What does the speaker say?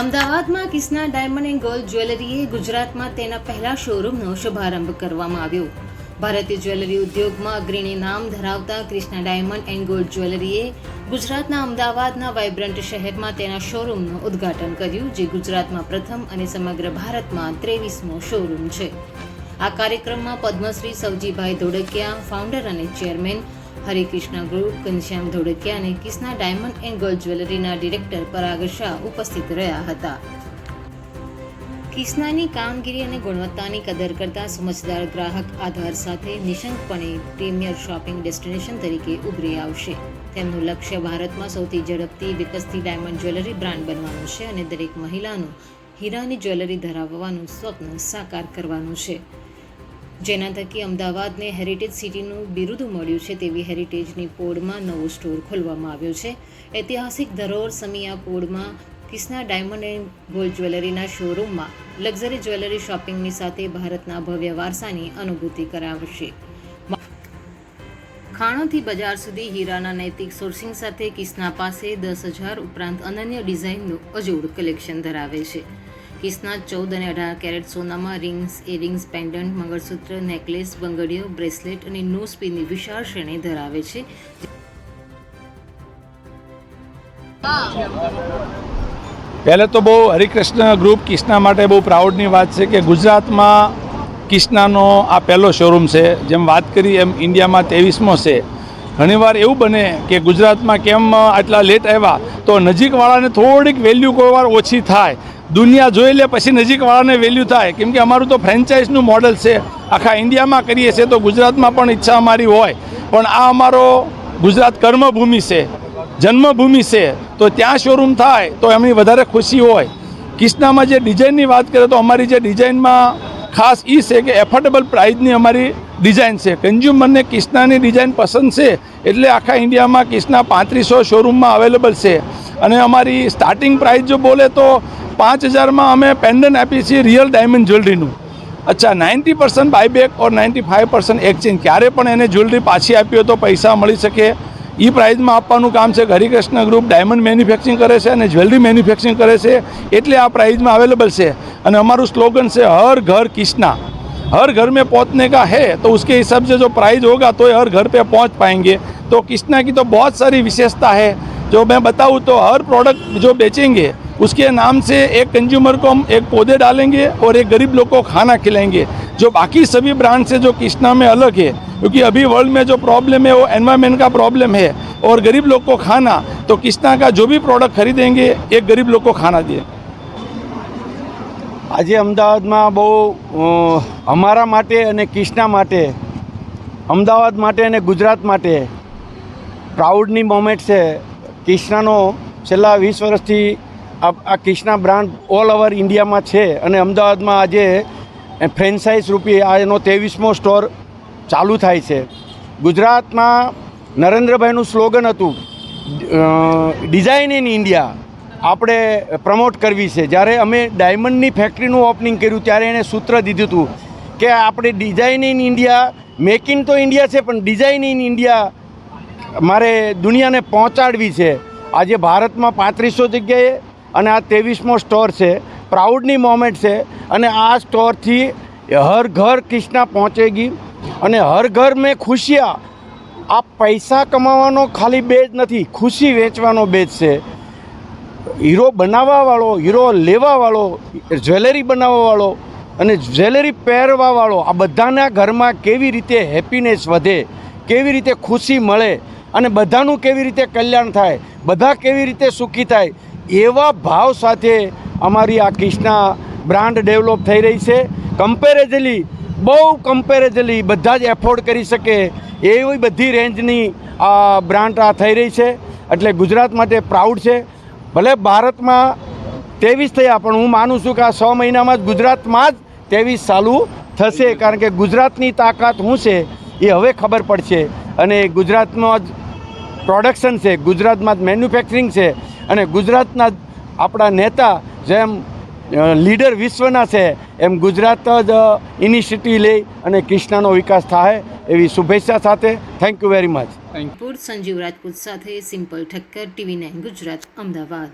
અમદાવાદમાં કિસ્ના diamond and gold જ્વેલરીએ ગુજરાતમાં તેના પહેલા શોરૂમનો શુભારંભ કરવામાં આવ્યો. ભારતીય જ્વેલરી ઉદ્યોગમાં અગ્રણી નામ ધરાવતા કિસ્ના ડાયમંડ એન્ડ ગોલ્ડ જ્વેલરીએ ગુજરાતના અમદાવાદના વાઇબ્રન્ટ શહેરમાં તેના શોરૂમનું ઉદ્ઘાટન કર્યું, જે ગુજરાતમાં પ્રથમ અને સમગ્ર ભારતમાં 23મો શોરૂમ છે. આ કાર્યક્રમમાં પદ્મશ્રી સવજીભાઈ ધોળકિયા, ફાઉન્ડર અને ચેરમેન, હરિકૃષ્ણ ગ્રુપ, ઘનશ્યામ ધોળકિયા અને કિસ્ના ડાયમંડ એન્ડ ગોલ્ડ જ્વેલરીના ડિરેક્ટર પરાગ શાહ ઉપસ્થિત રહ્યા હતા. કિસ્નાની કામગીરી અને ગુણવત્તાની કદર કરતા સમજદાર ગ્રાહક આધાર સાથે નિઃશંકપણે પ્રીમિયર શોપિંગ ડેસ્ટિનેશન તરીકે ઉભરી આવશે. તેમનું લક્ષ્ય ભારતમાં સૌથી ઝડપથી વિકસતી ડાયમંડ જ્વેલરી બ્રાન્ડ બનવાનું છે અને દરેક મહિલાનું હીરાની જ્વેલરી ધરાવવાનું સ્વપ્ન સાકાર કરવાનું છે, જેના થકી અમદાવાદને હેરિટેજ સિટીનું બિરુદ મળ્યું છે. તેવી હેરિટેજની પોળમાં નવો સ્ટોર ખોલવામાં આવ્યો છે. ઐતિહાસિક ધરોહર સમિયા પોળમાં કિસ્ના ડાયમંડ એન્ડ ગોલ્ડ જ્વેલરીના શોરૂમમાં લક્ઝરી જ્વેલરી શોપિંગની સાથે ભારતના ભવ્ય વારસાની અનુભૂતિ કરાવશે. ખાણોથી બજાર સુધી હીરાના નૈતિક સોર્સિંગ સાથે કિસ્ના પાસે 10,000 ઉપરાંત અનન્ય ડિઝાઇનનું અજોડ કલેક્શન ધરાવે છે. કિસ્ના 14 અને 18 કેરેટ સોનામાં રિંગ્સ, ઇયરિંગ્સ, પેન્ડન્ટ, મંગળસૂત્ર, નેકલેસ, બંગડીઓ, બ્રેસલેટ અને નોઝપિનની વિશાળ શ્રેણી ધરાવે છે. પહેલે તો બહુ હરિકૃષ્ણ ગ્રુપ કિસ્ના માટે બહુ પ્રાઉડની વાત છે કે ગુજરાતમાં કિસ્નાનો આ પહેલો શોરૂમ છે. જેમ વાત કરી એમ ઇન્ડિયામાં 23મો છે. ઘણીવાર એવું બને કે ગુજરાતમાં કેમ આટલા લેટ આવ્યા, તો નજીકવાળાને થોડીક વેલ્યુ કોઈ વાર ઓછી થાય. દુનિયા જોઈ લે પછી નજીકવાળાને વેલ્યુ થાય, કેમ કે અમારું તો ફ્રેન્ચાઇઝનું મોડલ છે. આખા ઇન્ડિયામાં કરીએ છીએ તો ગુજરાતમાં પણ ઈચ્છા અમારી હોય, પણ આ અમારો ગુજરાત કર્મભૂમિ છે, જન્મભૂમિ છે, તો ત્યાં શોરૂમ થાય તો એમની વધારે ખુશી હોય. કિસ્નામાં જે ડિઝાઇનની વાત કરીએ તો અમારી જે ડિઝાઇનમાં ખાસ એ છે કે એફોર્ડેબલ પ્રાઇઝની અમારી ડિઝાઇન છે. કન્ઝ્યુમરને કિસ્નાની ડિઝાઇન પસંદ છે એટલે આખા ઇન્ડિયામાં કિસ્ના 3500 શોરૂમમાં અવેલેબલ છે. અને અમારી સ્ટાર્ટિંગ પ્રાઇસ જો બોલે તો 5,000માં અમે પેન્ડન્ટ આપીએ છીએ રિયલ ડાયમંડ જ્વેલરીનું. અચ્છા, 90% બાયબેક ઓર 95% એક્સચેન્જ. ક્યારે પણ એને જ્વેલરી પાછી આપી હોય તો પૈસા મળી શકે એ પ્રાઇઝમાં આપવાનું કામ છે. હરિકૃષ્ણ ગ્રુપ ડાયમંડ મેન્યુફેક્ચરિંગ કરે છે અને જ્વેલરી મેન્યુફેક્ચરિંગ કરે છે, એટલે આ પ્રાઇઝમાં અવેલેબલ છે. અને અમારું સ્લોગન છે હર ઘર કિસ્ના. हर घर में पहुंचने का है तो उसके हिसाब से जो प्राइस होगा तो हर घर पे पहुंच पाएंगे. तो किस्ना की तो बहुत सारी विशेषता है. जो मैं बताऊं तो हर प्रोडक्ट जो बेचेंगे उसके नाम से एक कंज्यूमर को हम एक पौधे डालेंगे और एक गरीब लोग को खाना खिलाएंगे. जो बाकी सभी ब्रांड से जो किस्ना में अलग है, क्योंकि अभी वर्ल्ड में जो प्रॉब्लम है वो एनवायरमेंट का प्रॉब्लम है और गरीब लोग को खाना, तो किस्ना का जो भी प्रोडक्ट खरीदेंगे एक गरीब लोग को खाना दिए. આજે અમદાવાદમાં બહુ અમારા માટે અને કિસ્ના માટે, અમદાવાદ માટે અને ગુજરાત માટે પ્રાઉડની મોમેન્ટ છે. કિસ્નાનો છેલ્લા 20 વર્ષથી આ કિસ્ના બ્રાન્ડ ઓલ ઓવર ઇન્ડિયામાં છે અને અમદાવાદમાં આજે ફ્રેન્ચાઇઝ રૂપે આ એનો 23મો સ્ટોર ચાલુ થાય છે. ગુજરાતમાં નરેન્દ્રભાઈનું સ્લોગન હતું ડિઝાઇન ઇન ઇન્ડિયા, આપણે પ્રમોટ કરવી છે. જ્યારે અમે ડાયમંડની ફેક્ટરીનું ઓપનિંગ કર્યું ત્યારે એણે સૂત્ર દીધું હતું કે આપણે design in India, make in તો ઇન્ડિયા છે પણ ડિઝાઇન ઇન ઇન્ડિયા મારે દુનિયાને પહોંચાડવી છે. આજે ભારતમાં 3500 જગ્યાએ અને આ 23મો સ્ટોર છે. પ્રાઉડની મોમેન્ટ છે. અને આ સ્ટોરથી હર ઘર કિસ્ના પહોંચેગી અને હર ઘર મેં ખુશિયા. આ પૈસા કમાવાનો ખાલી બેજ નથી, ખુશી વેચવાનો બેજ છે. હીરો બનાવવાવાળો, હીરો લેવાવાળો, જ્વેલરી બનાવવાવાળો અને જ્વેલરી પહેરવાવાળો, આ બધાના ઘરમાં કેવી રીતે હેપીનેસ વધે, કેવી રીતે ખુશી મળે અને બધાનું કેવી રીતે કલ્યાણ થાય, બધા કેવી રીતે સુખી થાય, એવા ભાવ સાથે અમારી આ કિસ્ના બ્રાન્ડ ડેવલપ થઈ રહી છે. કમ્પેરેટિવલી બધા જ એફોર્ડ કરી શકે એવી બધી રેન્જની આ બ્રાન્ડ આ થઈ રહી છે. એટલે ગુજરાત માટે પ્રાઉડ છે. ભલે ભારતમાં 23 થયા, પણ હું માનું છું કે આ 6 મહિનામાં જ ગુજરાતમાં જ 23 ચાલુ થશે. કારણ કે ગુજરાતની તાકાત શું છે એ હવે ખબર પડશે. અને ગુજરાતમાં જ પ્રોડક્શન છે, ગુજરાતમાં જ મેન્યુફેક્ચરિંગ છે અને ગુજરાતના આપણા નેતા જેમ લીડર વિશ્વના છે એમ ગુજરાત જ ઇનિશિયેટિવ લઈ અને કિસ્નાનો વિકાસ થાય એવી શુભેચ્છા સાથે thank you very much. Sanjeev Rajput સાથે સિમ્પલ ઠક્કર, TV9 ગુજરાત, અમદાવાદ.